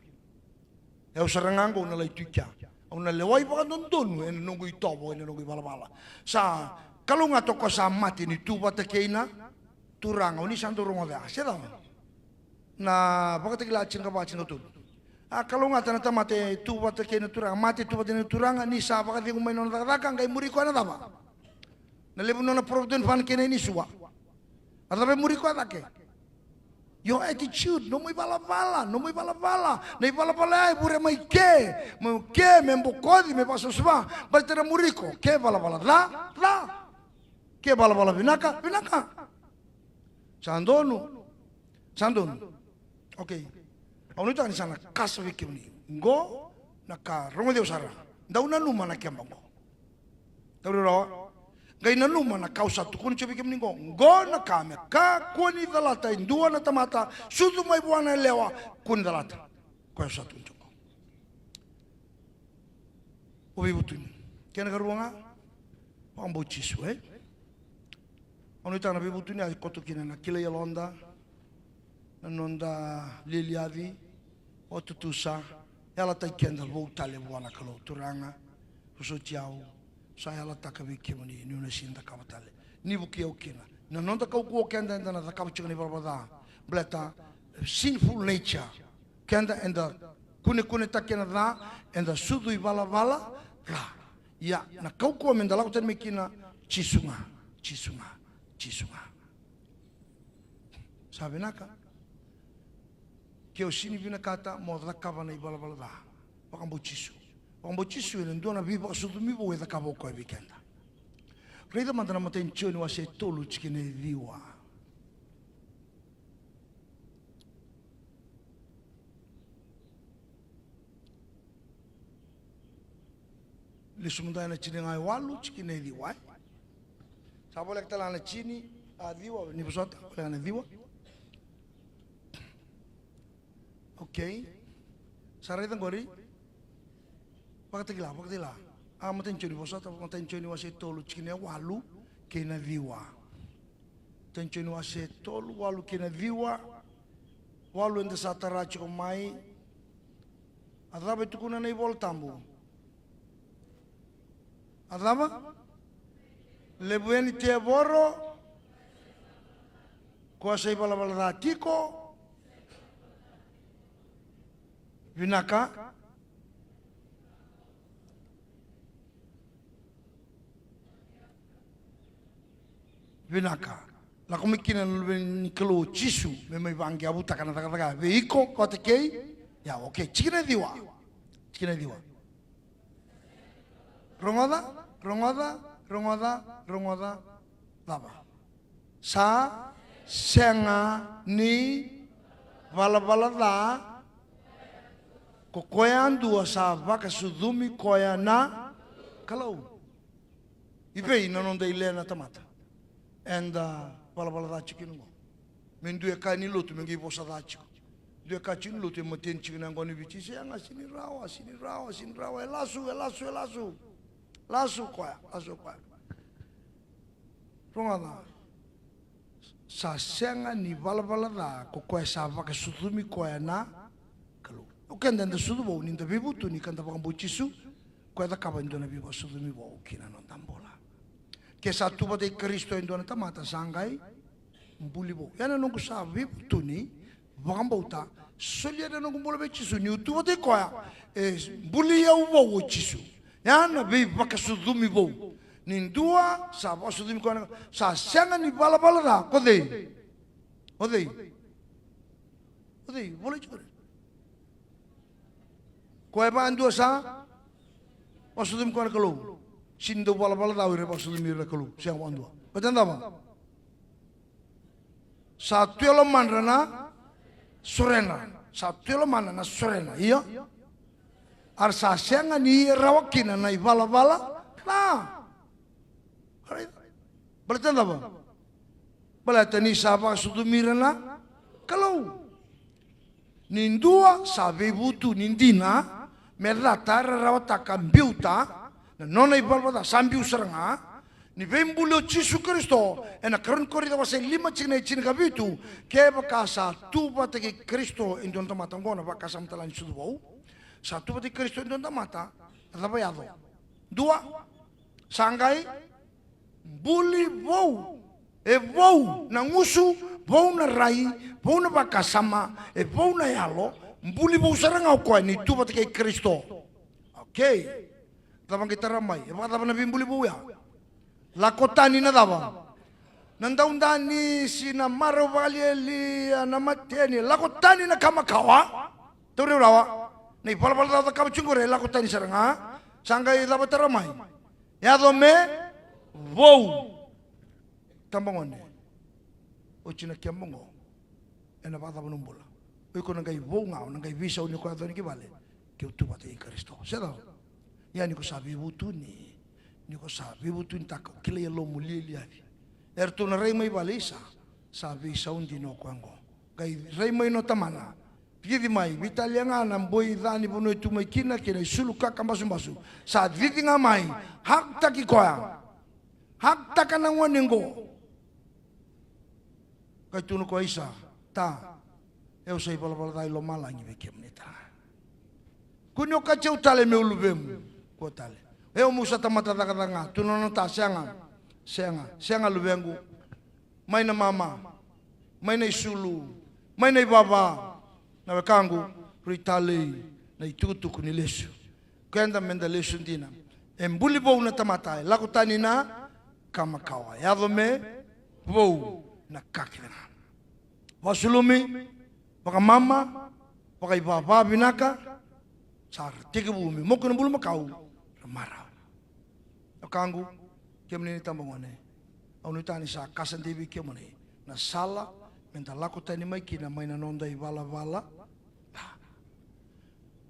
E usaranganga una lai tukia. Una le wai pa ndonu ene nongo I tobo ene nongo I bala. Sa kalunga toko sa mati ni tu wata keina turanga oni santo rongo da. Seda. Na bakate kila chinga ba chinga tu. Kalunga tana mate tu wata keina turanga mati tu wata turanga ni sa bakate umai non da ngai muri ko na daba. Na lebu nona provident fan kene ni suwa. Ada muri ko da ke. Your attitude, no muy bala bala, no muy bala bala, nei bala bala ai pure mai ke me mbokodi me paso swa, baltera muriko, ke bala bala la, ke bala bala vinaka, sandonu, okay, au ni tani sana kasa wikimni, ngo naka rongo de usara, dauna numa na kiambango, dauro gai na numa na kausa tukun cebi kem ningo go na kame ka kuni dalata indua na tamata sudu mai buana lewa kuni dalata ko sa tunjo obi butun kena garuanga pambo chisu onu tana bi butun ya koto kina na kile yalonda na nonda liliavi otutusa yala ta kenda bo tale buana kalo turanga so tiao saya la takawi kimoni ni una sinda kamatale ni buki okina na nonda kau ko kenda na takawi ni barbada bleta sinful nature kenda enda kune takena da enda sudu I bala la ya na kau ko menda la koten mekina chisunga sabe naka que o sini vina kata mo takava na bala da pakambo chisu Ombo chisu ene ndona vivo sudu mivo e takavo ko e vikenda. Reida mandana matenzione wa se tolu chikine viwa. Le sumunda na chini ngai walu chikine viwa. Sabo lek tala na chini a viwa ni busota le na viwa. Okay. Sarita ngori Pakatila. Matenzioni vostra, matenzioni wa se tolu chine walu che na viwa. Matenzioni wa se tolu walu che na viwa. Walu ende satara chiko mai. Adaba tukuna nei voltambu. Adaba? Lebueni te borro. Kwa sei bala da tiko. Vinaka. Vinaka. La kumikina ni kelo chisu me mai vangi abuta kana taka veiko ko te kei ya okay chikina diwa rongoda lava sa senga ni bala da ko koyandu sa vaka sudumi koyana kalau ipe ina non dei lena tamata and bala da chicken mo men due ka ni lotu men gibo sa da chicken due ka chin lotu mo ten chicken ngoni bichi se anga sini rawa lasu kwa ronga sa senga ni bala da ko ko sa va ka sudumi ko na kalu o kenda nda sudu bo ni nda bibutu ni kanda ba mbuchisu ko da ka ba ndona bibo sudumi bo kina non tambola che sa tu vade Cristo in dona tamata sangai mbulibo yana nungu sa vipu ni vambauta soliera nungu mbolo chisu ni tu vade koya mbulia uwo chisu yana vi vakasudumi bo nindua sa vasudumi koya sa sanga ni bala da odei vole chore koya ba andua sa vasudumi koya kalo Sindo bala-bala tahu re pasal mira kalu. Siang wandu. Betul tak? Satu yang mana na surena. Satu yang mana na surena. Iya. Arsa siang ni rawakin na bala-bala. Nah. Betul tak? Balata ni saba sudu mira na kalau. Nindua sabe butu nindina merata rawata kambiuta. Non hai balbada sambiu seranga ni vembulo Gesù Cristo e na karon kori da wase lima cina kabitu ke bakasa tu bate ke Cristo in don mata ngona bakasa mtalan sudu bau satu bate Cristo in don mata labayado dua sangai buli bau e bau na ngusu bau na rai bau na bakasama e bau na yalo buli bau seranga ko ni tu bate ke Cristo okay. Tabang kita ramai, apa tabang nabi buli buya, lakotani na tabang, nandaundani si na marovali na mateni, lakotani na kamakawa, tahu dia berapa? Nih pal-pal tahu kamu cunggur lakotani seranga, sanggai tabang teramai, ya dome, wow, tambangonne, ocina kiamongo, ena apa tabang numbula, iko nangkai wow ngau, nangkai visa uni kuat ni kibale, kau tu mati Kristo, sedang. Ya ni ko sabi butuni ni ko sabi butuni tako kile lo mulili ali ertu na rei mai balisa sabi saundi no kwango kai rei mai no tamana pidi mai vitalianga na boi dani bono tu mai kina kina sulu ka kambasu basu sa vidi nga mai hak taki koya hak takana ngoningo kai tu no ko isa ta eu sei bala dai lo malangi be kemneta kunyo ka cheu tale me ulubem kotale. Eu musa tamata takatanga, tu não tá senga lubengu, mai na mama, mai na isulu, mai na baba, na bekangu, ritale, na itutuku ni lesu. Kenda menda lesu dina. Embuli bou na tamata, lakutani na kamakawa. Yadome bou na kakina. Wasulumi, baka mama, baka baba binaka, sar tiga bumi, moko na bulu makau. Marah. Kangu kemini tambangone. Aunu tani sa kasan devi kemini. Na sala menta lako tani mai kina mai na nonda I vala.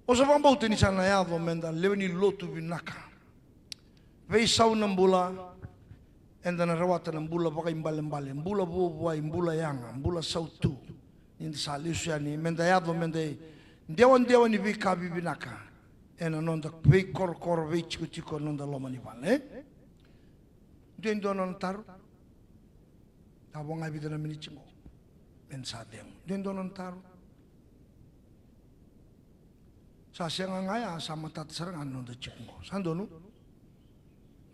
Osa vambau tani sana yado menta leveni lotu binaka. Vei sau nambula enda na rawata nambula baka imbale. Mbula buwa imbula yanga. Mbula sau tu. Indi sa liusiani menta yado menta dewan ni vika binaka. Ena nonda vei kor vei chico nonda loma ni vale. Duen donon taru. Tabong ai bidana mini chingo. Mensadem. Duen donon taru. Sa siang ngaya sama tat serangan nonda chingo. Sandonu.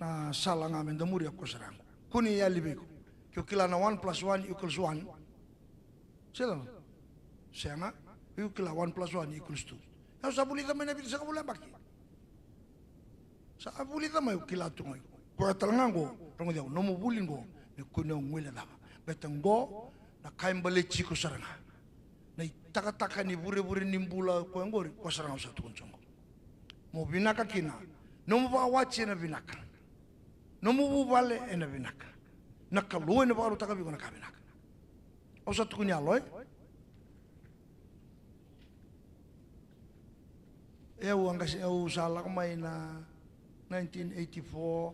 Na salah ngamen da muri ako serang. Kuni ya libeko. Kyo kila na 1+1 equals 1. Sila. Sianga. Kyo kila 1+1 equals 2. Yang sabuli tamay na bisa kabula baki. Sa abuli tamay kila tungoy. Kura talangango, rango diaw no mubulingo, ni kuno ngwela daba. Betango na kaimbale chiko saranga. Na itaka ni bure nimbula ko ngori ko saranga sa tukunchongo. Mo binaka kina, no mo bawachi na binaka. No mo bubale na binaka. Nakaluwe na baro takabi ko nakabinaka. O sa tukunya loy. Eu salah mai na 1984.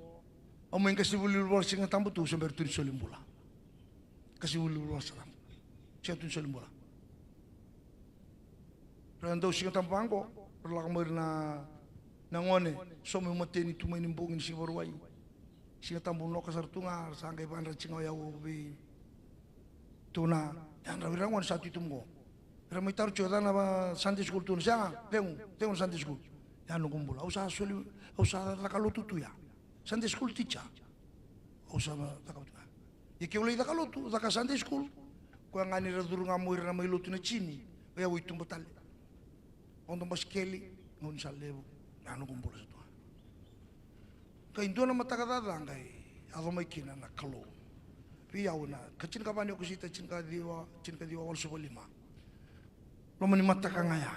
Amo kasi bulur singa tambo tu sampai tun solimbula. Kasi bulur salam. Siya tun solimbula. Rando singa tampango perlakamir na nangone so mo mateni tu mai nimbungin si borwai. Singa tambo no kasar tungar sangay ban rachingo yawo bi tuna yang rawirangon satu itu mo. Pero may taruh cuci na Sunday school tu siya tengo Sunday school. Yan no kumbula. Usa nakaluto tu ya. Sunday school teacher. Usa nakaluto. Ikiulay nakaluto naka Sunday school. Kung nga niraduro nga mo na may luto na chini. Kaya wait tung batali. Kung mas keli ngun sa levo. Yan no kumbula sa tu. Kaya hindi na matakadadang kay ako may kina na kalo. Piyaw na kacin ka ba niyo kusita cin ka diwa wal subalima. Lomani mata ka ngaya.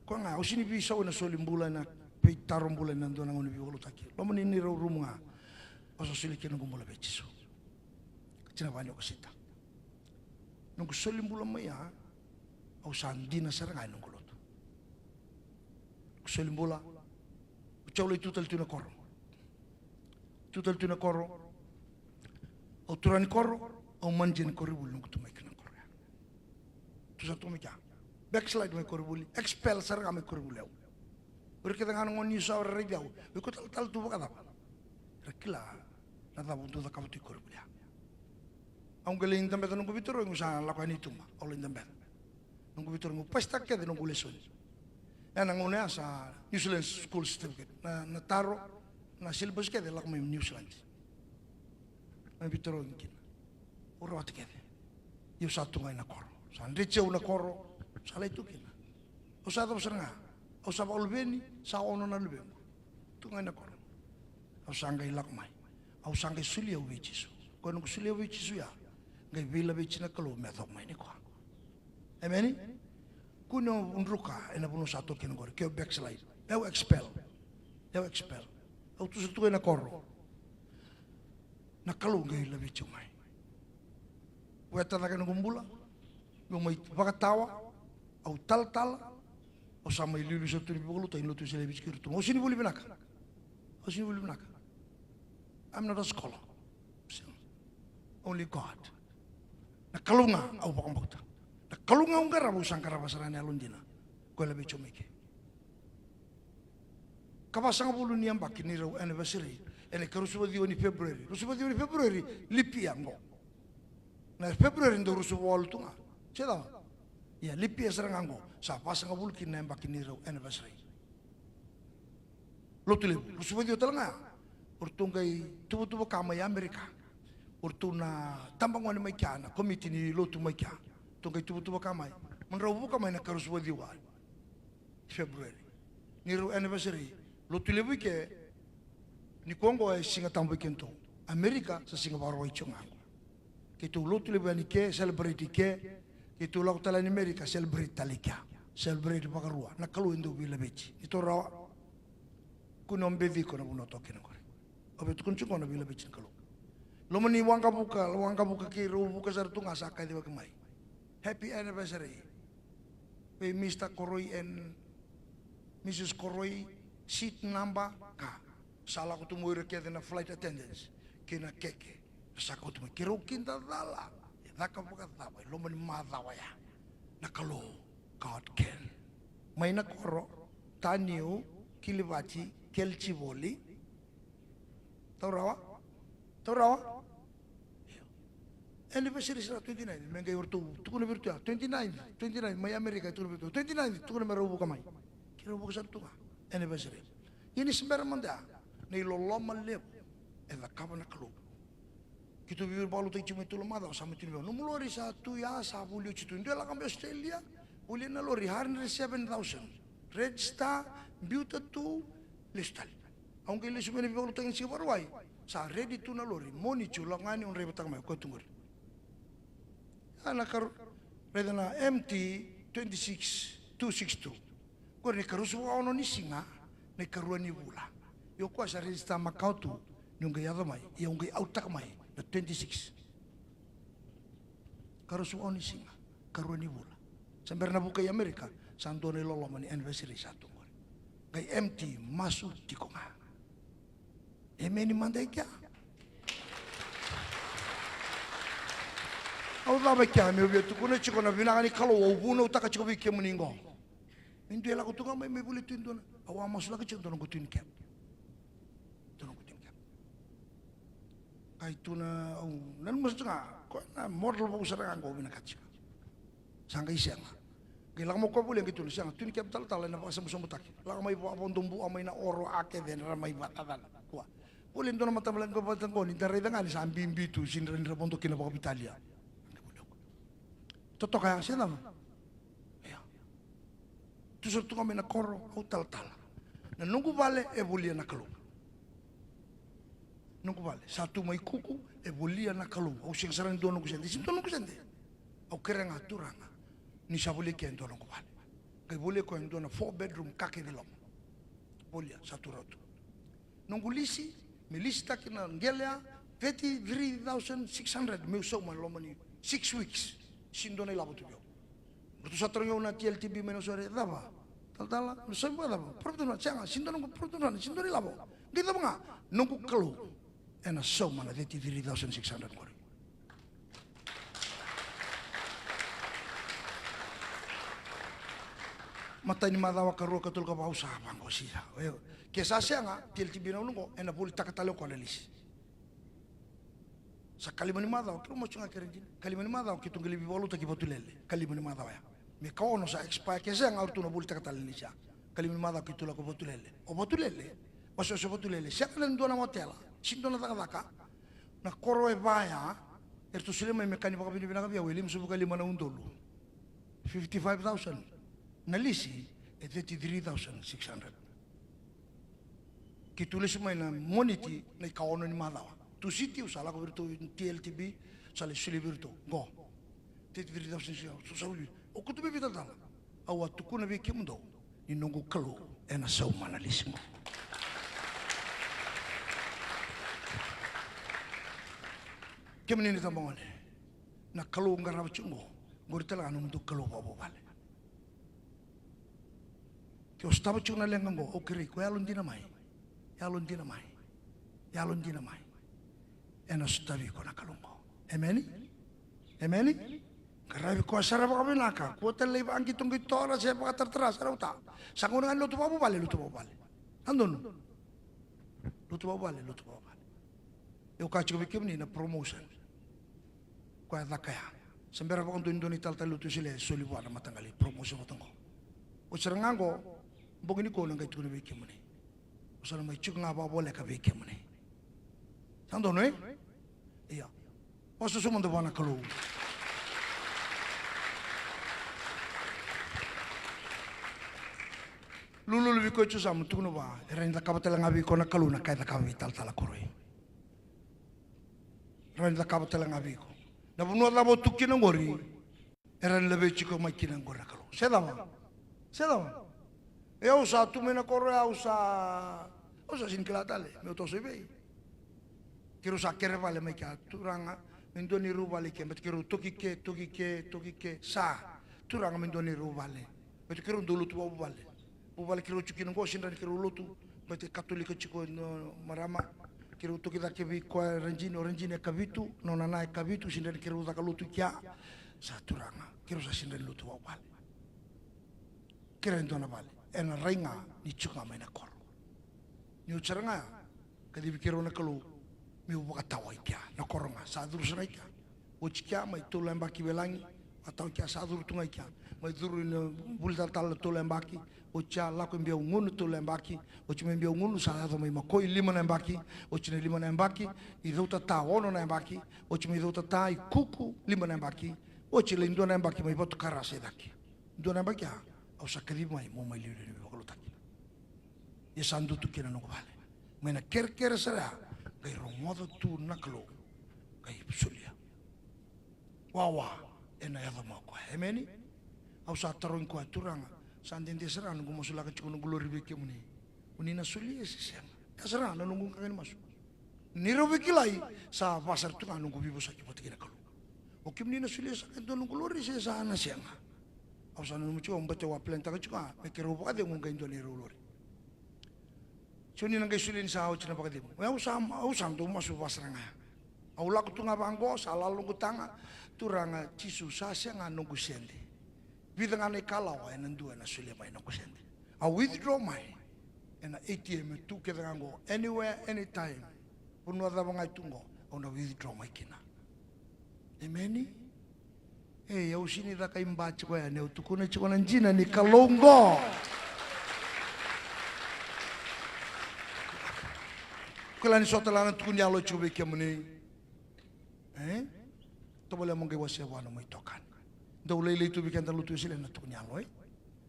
Ko nga usini bisa na solimbula na pe tarom bule nando na ngoni biolo taki lo mani ni ro rumunga oso sili ke nungu mula bechiso tina banyo kasita nungu soli mbula maya au sandina sarangai nungu loto soli mbula ucaule tutal tuna koro au turani koro au manjeni koribul nungu tumai kena koro ya tu satu mika backslide mai koribuli expel saranga mai koribul eu berkata ngana ngoni sawar rejau ko tal tu bakata rekila nada buntu da kabuti koribul ya ang galing tambe nungu bitoro ngusa lakani tuma olin tambe nungu bitoro ngu pasta ke nungu lesson na ngone sa New Zealand school certificate na taro na syllabus ke lak mai New Zealand na bitoro ngin ora wat ke yo satu ngai na koro san reche una koro sala itu kina o sa do sanga o sa olbeni sa ono na lube tu ngai na koro o sanga ilak mai o sanga sulia wichisu ko nungu sulia wichisu ya ngai vila wichina kalo me thok mai ni ko ameni kuno unruka ena puno satu kina gore ke backslide eu expel au tu setu na koro na kalo ngai la wichu mai weta na kanu gumbula no mai pakatawa au tal o sama lilu satu ni bulu tain lutu sele biskir tu osini buli binaka I'm not a scholar only God na kalunga au pakambakta na kalunga ungara bu sangkara basarane alundina ko la bichu meke kabasanga bulu ni ambaki ni ro anniversary ene karusuba di February lipi ango na February ndo rusu wal tunga ceda ya lipi serangango sa pasanga bulu kinna ambaki ni ro anniversary lotule rusuba di talanga urtungai tubu kama ya Amerika urtuna tambangwane mai kana komiti ni lotu mai kana tungai tubu kama menrawu kama na karusuba di wal February ni ro anniversary lotule buke ni Kongo e singa tambo kento Amerika sa singa baro ichunga kitu lotule bani ke celebrate ke kitu la utala ni Amerika celebrate talika celebrate bagarua na kalu ndo bila bechi ito rawa kuno mbevi kono buno tokena kore obe tukunchu kono bila bechi kalu lomani wanga buka ki ro buka sar tunga sakai diwa kemai happy anniversary we Mr. Koroi and Mrs. Koroi seat number ka salah ko tumuir ke na flight attendants kina keke sako tumu kiro kinda dala daka buka tawa lo mani madawa ya nakalo God can may nakoro taniu kilibati kelchivoli taurawa anniversary sa 29 mengay urtu tukuna virtu 29 may Amerika tukuna virtu 29 tukuna merubu kamay kiro buka sa tuka anniversary ini sembarang manda nei loloma leo e da kava na kalu kitu bibir balu tai cuma itu lemada sama itu no mulori satu ya sabuli citu ndio la kambia Australia uli na lori 107,000 red star beauty listal aunque le sumene balu tai si barwai sa ready tu na lori moni chulangani un reba tak mai ko tungur ana kar reda na MT 26262 ko ni karusu ono ni singa ne karua ni bula yo kwa sa register makautu nunga yado mai ngai autak mai na 26 karusu oni singa karua ni bula sampai na buka Amerika santone lolo mani anniversary satu ngai MT masuk tikonga emeni mandai kya au la bekya me obi tu kuna chiko na vina ni kalo ubuno utaka chiko bike muningo indu ela kutunga mai me buli tindona awa masula kecil dono kutin kap kai tuna nan masanga ko na model bu sarang ko bina kacika sanga isianga gila mo ko bule gitu siang tun kap tal na pasam mutak la mai bu abon dumbu amai na oro ake den ramai batadan tua bule dono mata bulan ko batang ko ni tare dengan sambi bitu sinren rabonto kina ba Italia toto kaya sila ya tu surtu kami na koro hotel tal na nunggu vale e bulia na kalu nunggu vale satu mai kuku e bulia na kalu au sing sarang dono kusende sim dono kusende au kereng aturanga ni sabuli ken dono vale kai bulia ko dono 4 bedroom kake di lom Bolia satu ratu. Nunggu lisi, milisi taki na ngelea 33,600 meu so man lomani 6 weeks. Sindone labo tu yo. Bertu satronyo na TLTB menosore daba. Tal-tala, semua daba. Pertuna sianga sindone nunggu pertuna sindone labo. Kita bunga nunggu kelu. Ena so man 33,600 kori. Mata ini madawa karua katul ka pausa bangko sia. Kesa sianga TLTB na nunggu ena puli takatalo ko analis. Sa kalimani madaw kiro mo chunga kerenjin kalimani madaw kitong gilibi bolu ta kibotulele kalimani madaw ya me kaono sa expire kesa nga urtu no bulta katalini siya kalimani madaw kitula ko botulele o botulele baso so botulele siya kalan do na motela sindo na taka na koro e baya ertu sile me mekani baka bini binaka biya welim subu kalima na undolo 55,000 na lisi e 33,600 kitule sumay na moniti na kaono ni madaw tu siti usala ko virtu TLTB sale suli virtu go te virtu sensio so sauli o kutu be vital dala awa tu kuna be kimundo inongo kalu ena sau manalismo kemini tambongone na kalu ngaraw chungo goritala anu ndu kalu babo vale ke ostaba chuna lengango okiri ko yalon dinamai ena sutavi ko na kalungo. Amen? Karabi ko asara baka binaka. Kuota leba ang kitong kitora siya baka tartara. Saraw ta. Sango na nga luto pa bubali. Andun. Luto pa bubali. Yung kachiko bikim ni na promotion. Kaya kaya. Sambera pa kung doon italtal luto sila. Suliwa na matanggali. Promotion mo tangko. O sarang ko, bugini ko nang kaito na bikim ni. O sarang may chuk nga pa bole ka bikim ni. Andun iya. Posso sumando bana kalu. Lulu lebih kau cuci samu tu nuba. Orang yang kabat telang abi kau nak kalu nak kait kabat vital tala koroi. Orang yang kabat telang abi kau. Namun nuat labo tukin ngori. Orang lebih cukup makin ngori nak kalu. Sedang. Ya usah tu mena koroi usah sin kelatale. Me utos ibe. Kiro sakere vale me kia turanga mendoni rubale ke bet kiro toki ke sa turanga mendoni rubale bet kiro dulu tu bubale kiro chukin ngo sindan kiro lutu bet katoliko chiko no marama kiro toki da kebi ko ranjine kabitu no nana kabitu sindan kiro da kalutu kia sa turanga kiro sa sindan lutu bubale kiro ndona vale en ringa ni chuka mena kor ni ucharanga kadi kiro na kalu mi buka tawa ikia na koronga sadur sana ikia ucikia mai tulembaki belangi atau kia sadur tunga ikia mai duru ina bulta tal tulembaki ucia laku mbia ungunu tulembaki uci mbia ungunu salah mai makoi lima nembaki uci ne lima nembaki idauta ta ono nembaki uci mai idauta ta kuku lima nembaki uci le indua nembaki mai botu karase daki indua nembaki ha au sakadi mai mo mai liu ni bakolutaki ya sandu tu kena nungu vale mena ker sera kay romodo tu naklo kay sulia wawa ena ya mo ko hemeni au sa taron ko turanga sandin de serang nungu masula ka chikono glori beke muni unina sulia sisem kasara nungu kangen masu nirobe kilai sa pasar tu nungu bibo sa kipot kina kalu o kimni na sulia sa kento nungu glori sa ana sianga au sa nungu chiko mbache wa planta ka chiko me kero ba de ngunga indo ni glori Suni nang kaisulin sa awit na pagkatim. Usam tu masuk pasranga. Aula ko tunga banggo salah lungu tanga turanga cisu sasya nga nunggu sende. Bidang ane kalau ay nandua na sulia may nunggu sende. I withdraw my and ATM tu kita nganggo anywhere anytime. Puno ada bangay tungo au na withdraw my kina. Amen. Au sini da kay mbachi ko ya ne utukuna chikona njina ni kalongo. Kala ni sota lana tukun yalo chube ke muni to boleh mongge wase wana mo itokan do lele tu bikan talu tu sile na tukun yalo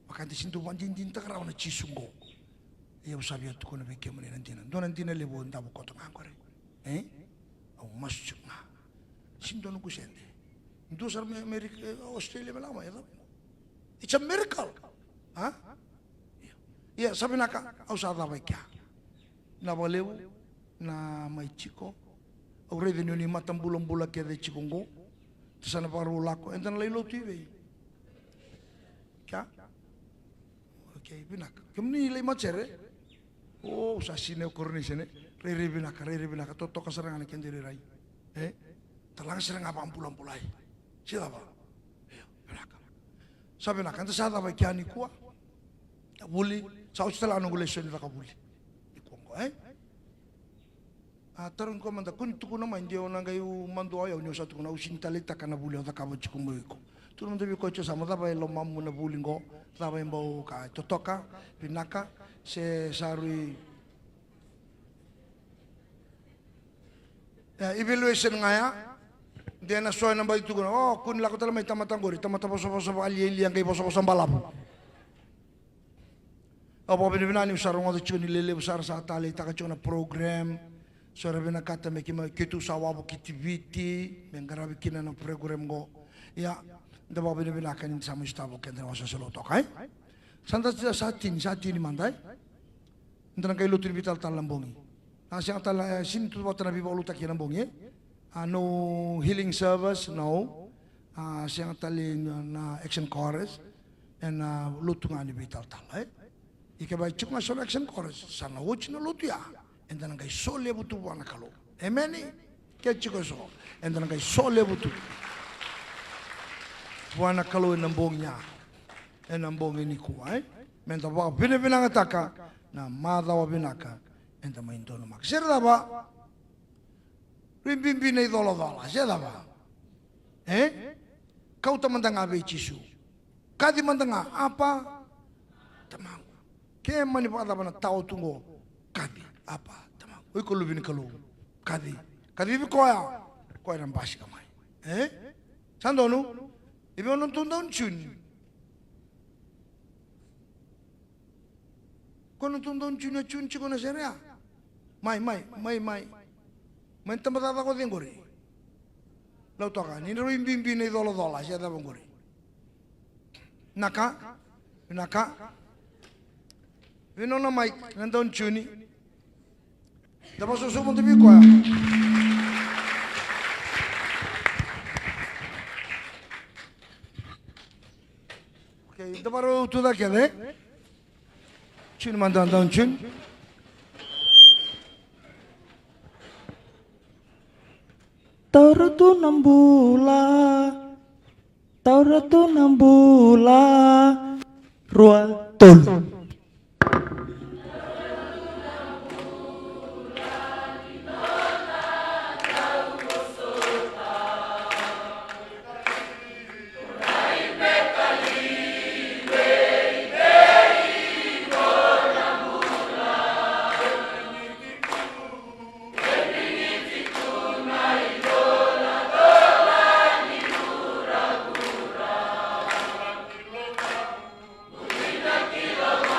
makan disintu wanjin din takra na chisungo ya usabia tukun be ke muni nantina do nantina lebo ndabo ko to ngakore au masukna sindo no kusende ndo sar America Australia melama ya it's a miracle Iya, sabi naka, ausada baikya. Na valeu, na mai chico. Au revenue ni matam bulan-bulan kia de chikungo. Sana paru lako, entan lai lo tiwe. Kya? Okay, binaka. Kemni lai macere. Oh, sasine ukurni sini. Rere binaka. Toto kasarangan kendiri rai. Talang serang apa ampulan-pulai. Siapa? Binaka. Sabi naka, anta sada ba kia ni kuwa. Buli, sa ustala anu gulesyo ni rakabuli. Ikongo, Tarun ko manda kun tuku naman dia orang kayu mandu ayaw nyo sa tuku na usin talita ka na buli o takabo chikumo ko. Turun tabi ko sa mata ba lo mamu na buli ko, taba imbaw ka totoka, pinaka se sarui evaluation nga ya. Dia na soy nambay tuku na oh kun lako tala may tamatang gori, tamata poso ali yang kay poso balabo. Opo binibinani usarong o chuni lele usar sa tali taka chuna program. So rabina kata me kima kitu sawabu kitiviti mengarabi kina na program go ya da babu ne bina kan sa mustabo kan wasa selo to kai santa satini mandai ndana kai lutur vital talambongi asya tal sin tu botana bi bolu tak yanambongi no healing service no asya tali na action chorus and lutungani vital tal ikabai chukma solo action chorus sana wochina lutu ya endan kai sole butu wana kalo emeni kechiko so endan kai sole butu wana kalo enambongnya enambong ini kuai menta ba bine ngataka na mada wa binaka enta mainto no mak serda ba rimbimbi nei dola serda ba kau tamandanga be chisu kadi mandanga apa tamang ke mani pada bana tau tungo kadi apa tamang oi ko lubini kalu kadi bi koya nan bashi kamai sandonu ibe non tundon chun kono tundon chun chikono seria mai tempat ko dengori lau toka ni ro imbimbi nei dola sia da bongori naka Vinona Mike, nandun chuni. Dapat susumo tabi ko ya. Okay, dapat ro tuda kya de. Chuni mandandun chun. Tauratu nambula, rua tol. Kilo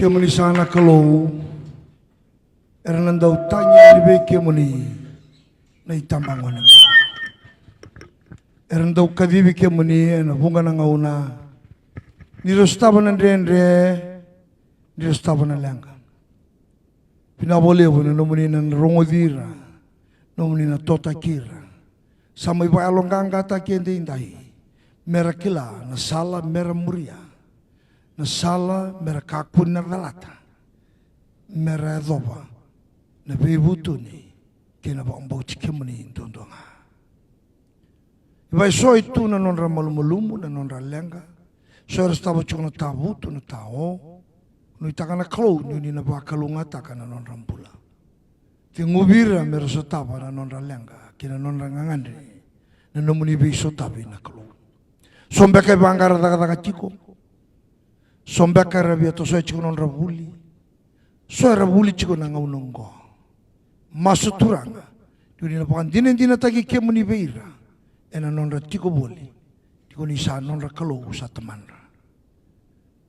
Kia muni sana kalou. Era nandau tanya libe kia muni. Na itambango na. Era nandau kavivi kia muni na bunga na ngauna. Nirostava na ndre. Nirostava na lenga. Pinabolevo na nomuni na rongodira. Nomuni na totakira. Sama iba alonganga ta kende indai. Mera kila na sala mera muria. Na sala mera kakun na velata. Mera dova. Na bebutuni. Kena ba ambauti kemuni indondonga. Iba so itu na nonra malumulumu na nonra lenga. So era stava chukuna tabutu na tao. Nui taka na klo nui na bakalunga taka na nonra mbula. Ti ngubira mera so tava na nonra lenga. Kina nonra ngangandri. Na nomuni biso tabi na klo. Sombeka bangara daga chiko. Sombeka rabia to so chiko nonra buli. So era buli chiko na ngaunongo. Masuturanga. Nui na pakan dina taki ke muni beira. Ena nonra chiko buli. Tiko ni sa nonra klo sa temanra.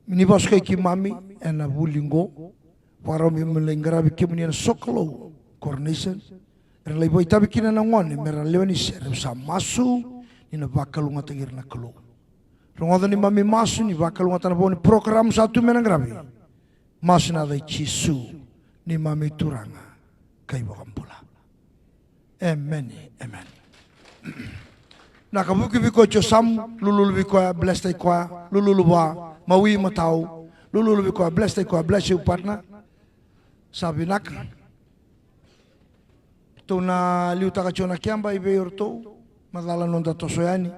Minibas kay ki mami ena bulingo. Para mi melengarabi ke muni na soklo. Coronation. Era lai boy tabi kina na ngone mera lewani sere sa masu ni na bakalunga tagir na kalo. Rongoda ni mami masu ni bakalunga tana boni program satu mena grabe. Masu na dai chisu ni mami turanga kay bakampula. Amen. Amen. Nakabuki biko cho sam lululu biko bless tay kwa lululu ba mawi matau lululu biko bless tay kwa bless you partner. Sabi nak tuna liu taka chona kiamba ibe yorto madala nonda tosoyani